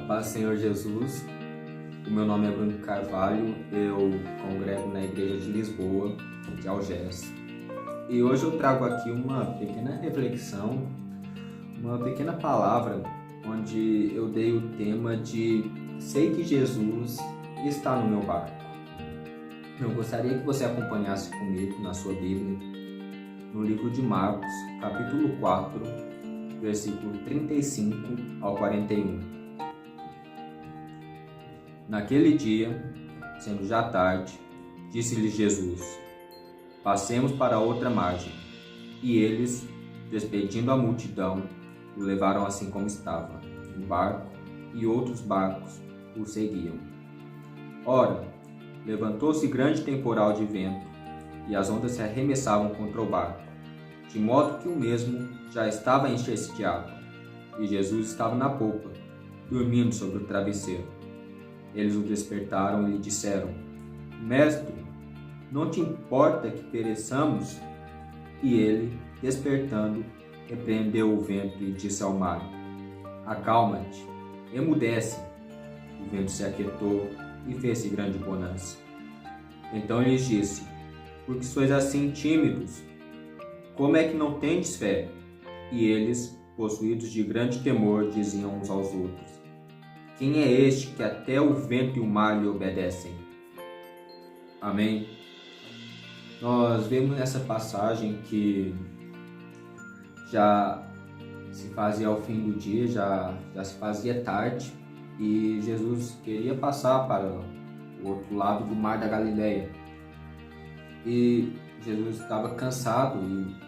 paz do Senhor Jesus. O meu nome é Bruno Carvalho, eu congrego na Igreja de Lisboa, de Algés. E hoje eu trago aqui uma pequena reflexão, uma pequena palavra, onde eu dei o tema de Sei que Jesus está no meu barco. Eu gostaria que você acompanhasse comigo na sua Bíblia, no livro de Marcos, capítulo 4, versículo 35 ao 41. Naquele dia, sendo já tarde, disse-lhes Jesus: Passemos para outra margem. E eles, despedindo a multidão, o levaram assim como estava, no barco, e outros barcos o seguiam. Ora, levantou-se grande temporal de vento, e as ondas se arremessavam contra o barco, de modo que o mesmo já estava a encher-se de água, e Jesus estava na polpa, dormindo sobre o travesseiro. Eles o despertaram e lhe disseram: Mestre, não te importa que pereçamos? E ele, despertando, repreendeu o vento e disse ao mar: Acalma-te, emudece. O vento se aquietou e fez-se grande bonança. Então lhes disse: Por que sois assim tímidos? Como é que não tendes fé? E eles, possuídos de grande temor, diziam uns aos outros: Quem é este que até o vento e o mar lhe obedecem? Amém? Nós vemos nessa passagem que já se fazia ao fim do dia, já se fazia tarde, e Jesus queria passar para o outro lado do mar da Galileia. E Jesus estava cansado e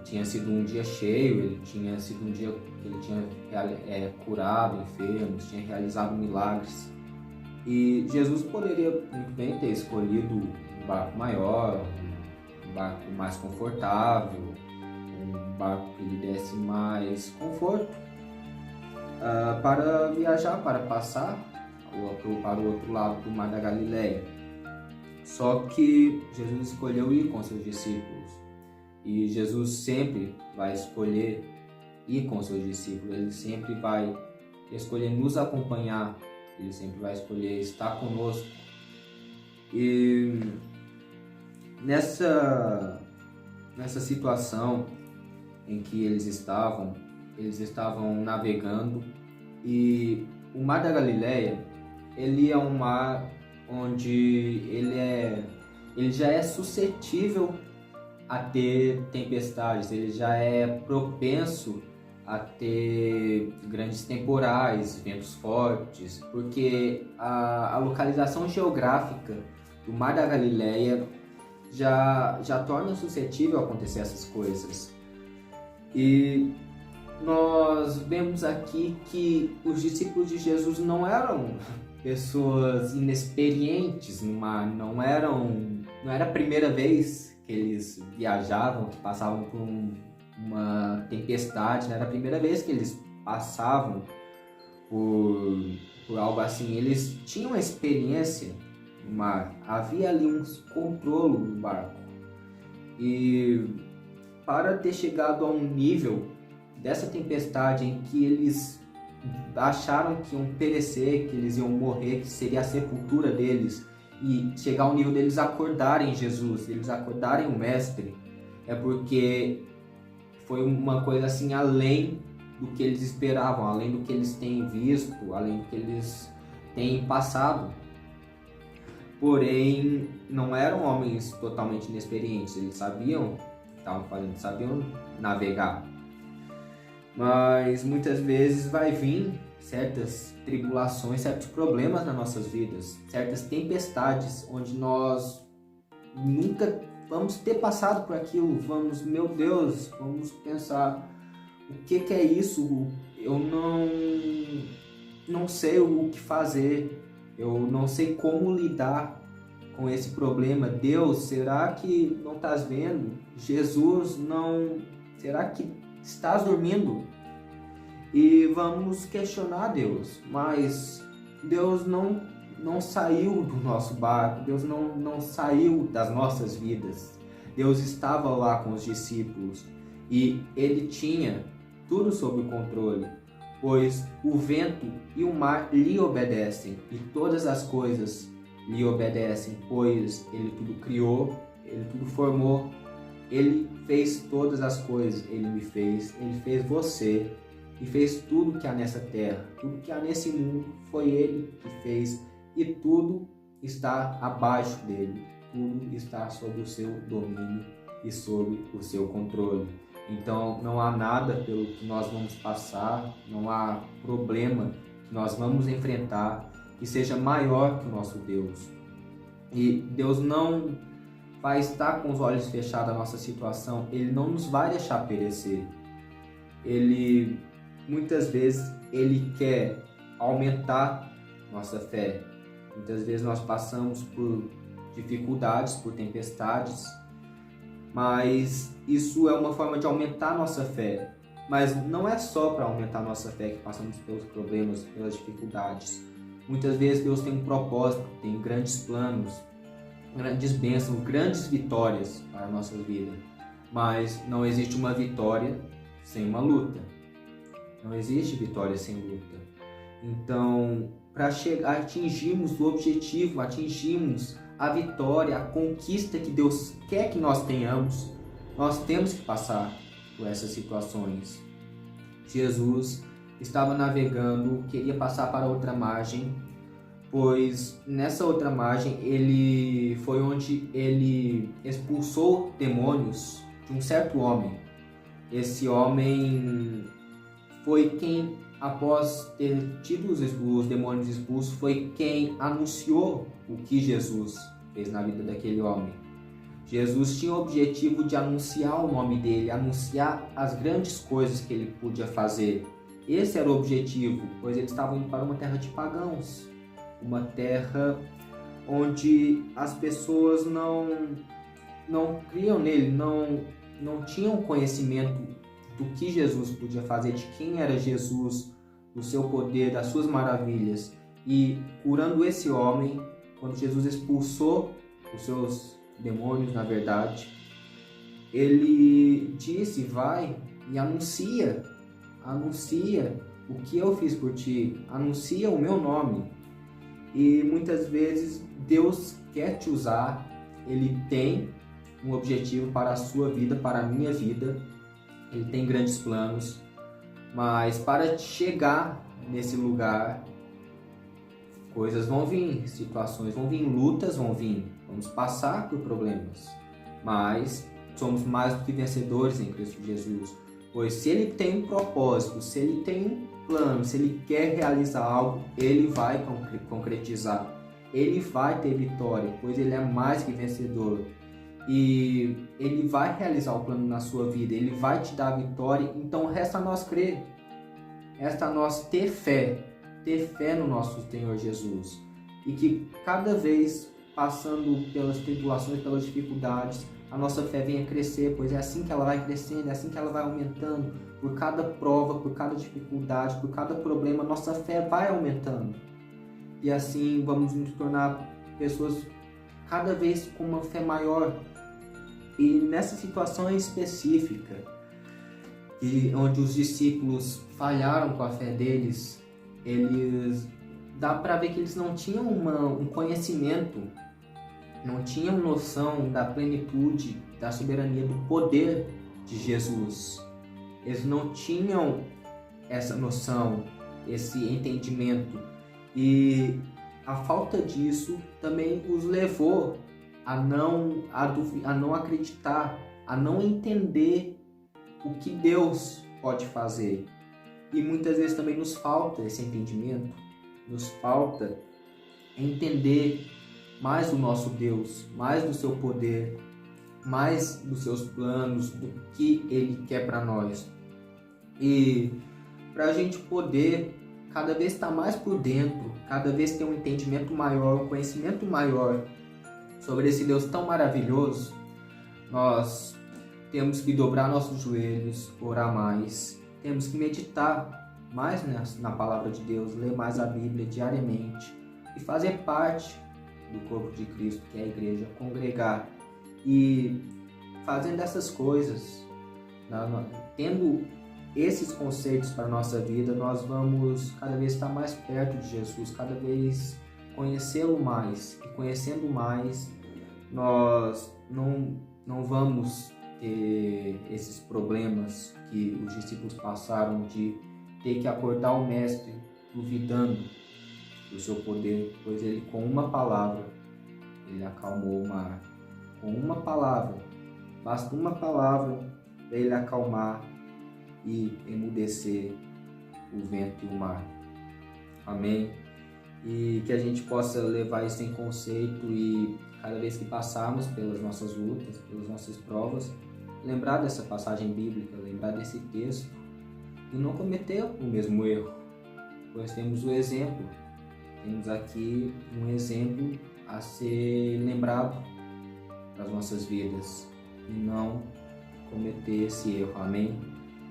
tinha sido um dia cheio, ele tinha sido um dia que ele tinha curado enfermos, tinha realizado milagres. E Jesus poderia muito bem ter escolhido um barco maior, um barco mais confortável, um barco que lhe desse mais conforto para viajar, para passar para o outro lado do mar da Galileia. Só que Jesus escolheu ir com seus discípulos. E Jesus sempre vai escolher ir com seus discípulos, ele sempre vai escolher nos acompanhar, ele sempre vai escolher estar conosco. E nessa situação em que eles estavam navegando, e o Mar da Galileia, ele é um mar onde ele já é suscetível a ter tempestades, ele já é propenso a ter grandes temporais, ventos fortes, porque a localização geográfica do Mar da Galileia já torna suscetível a acontecer essas coisas. E nós vemos aqui que os discípulos de Jesus não eram pessoas inexperientes no mar, não era a primeira vez que eles viajavam, que passavam por uma tempestade, não era a primeira vez que eles passavam por algo assim. Eles tinham experiência no mar, havia ali um controle do barco. E para ter chegado a um nível dessa tempestade em que eles acharam que iam perecer, que eles iam morrer, que seria a sepultura deles, e chegar ao nível deles acordarem Jesus, eles acordarem o Mestre, é porque foi uma coisa assim além do que eles esperavam, além do que eles têm visto, além do que eles têm passado. Porém, não eram homens totalmente inexperientes, eles sabiam o que estavam fazendo, sabiam navegar. Mas muitas vezes vai vir certas tribulações, certos problemas nas nossas vidas, certas tempestades, onde nós nunca vamos ter passado por aquilo, vamos pensar, o que é isso? Eu não sei o que fazer, eu não sei como lidar com esse problema. Deus, será que não estás vendo? Jesus, será que estás dormindo? E vamos questionar Deus, mas Deus não saiu do nosso barco, Deus não saiu das nossas vidas. Deus estava lá com os discípulos e Ele tinha tudo sob controle. pois o vento e o mar lhe obedecem, e todas as coisas lhe obedecem, pois ele tudo criou, ele tudo formou, ele fez todas as coisas, ele me fez, ele fez você, e fez tudo que há nessa terra, tudo que há nesse mundo foi ele que fez, e tudo está abaixo dele, tudo está sob o seu domínio e sob o seu controle. Então não há nada pelo que nós vamos passar, não há problema que nós vamos enfrentar que seja maior que o nosso Deus. E Deus não vai estar com os olhos fechados à nossa situação, Ele não nos vai deixar perecer. Ele, muitas vezes, Ele quer aumentar nossa fé. Muitas vezes nós passamos por dificuldades, por tempestades, mas isso é uma forma de aumentar nossa fé. Mas não é só para aumentar nossa fé que passamos pelos problemas, pelas dificuldades. Muitas vezes Deus tem um propósito, tem grandes planos, grandes bênçãos, grandes vitórias para a nossa vida. Mas não existe uma vitória sem uma luta. Não existe vitória sem luta. Então, para atingirmos o objetivo, atingirmos a vitória, a conquista que Deus quer que nós tenhamos, nós temos que passar por essas situações. Jesus estava navegando, queria passar para outra margem, pois nessa outra margem ele foi onde ele expulsou demônios de um certo homem. Esse homem foi quem, após ter tido os demônios expulsos, foi quem anunciou o que Jesus fez na vida daquele homem. Jesus tinha o objetivo de anunciar o nome dele, anunciar as grandes coisas que ele podia fazer. Esse era o objetivo, pois eles estavam indo para uma terra de pagãos, uma terra onde as pessoas não criam nele, não tinham conhecimento do que Jesus podia fazer, de quem era Jesus, do seu poder, das suas maravilhas. E curando esse homem, quando Jesus expulsou os seus demônios, na verdade, ele disse: vai e anuncia o que eu fiz por ti, anuncia o meu nome. E muitas vezes Deus quer te usar, Ele tem um objetivo para a sua vida, para a minha vida, Ele tem grandes planos, mas para chegar nesse lugar, coisas vão vir, situações vão vir, lutas vão vir, vamos passar por problemas, mas somos mais do que vencedores em Cristo Jesus, pois se Ele tem um propósito, se Ele tem um plano, se Ele quer realizar algo, Ele vai concretizar, Ele vai ter vitória, pois Ele é mais que vencedor. E Ele vai realizar o plano na sua vida, Ele vai te dar a vitória. Então resta a nós crer, resta a nós ter fé no nosso Senhor Jesus, e que cada vez passando pelas tribulações, pelas dificuldades, a nossa fé venha crescer, pois é assim que ela vai crescendo, é assim que ela vai aumentando. Por cada prova, por cada dificuldade, por cada problema, nossa fé vai aumentando, e assim vamos nos tornar pessoas cada vez com uma fé maior. E nessa situação específica, onde os discípulos falharam com a fé deles, dá para ver que eles não tinham um conhecimento, não tinham noção da plenitude, da soberania, do poder de Jesus. Eles não tinham essa noção, esse entendimento, e a falta disso também os levou a não acreditar, a não entender o que Deus pode fazer. E muitas vezes também nos falta esse entendimento, nos falta entender mais do nosso Deus, mais do seu poder, mais dos seus planos, do que Ele quer para nós. E para a gente poder cada vez estar mais por dentro, cada vez ter um entendimento maior, um conhecimento maior sobre esse Deus tão maravilhoso, nós temos que dobrar nossos joelhos, orar mais, temos que meditar mais na palavra de Deus, ler mais a Bíblia diariamente e fazer parte do corpo de Cristo, que é a igreja, congregar. E fazendo essas coisas, tendo esses conceitos para a nossa vida, nós vamos cada vez estar mais perto de Jesus, cada vez conhecê-lo mais. E conhecendo mais, nós não vamos ter esses problemas que os discípulos passaram de ter que acordar o mestre duvidando do seu poder, pois ele com uma palavra, ele acalmou o mar. Com uma palavra, basta uma palavra para ele acalmar e emudecer o vento e o mar. Amém? E que a gente possa levar isso em conceito e cada vez que passarmos pelas nossas lutas, pelas nossas provas, lembrar dessa passagem bíblica, lembrar desse texto e não cometer o mesmo erro, pois temos o exemplo. Temos aqui um exemplo a ser lembrado das nossas vidas e não cometer esse erro, amém?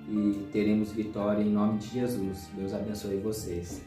E teremos vitória em nome de Jesus. Deus abençoe vocês.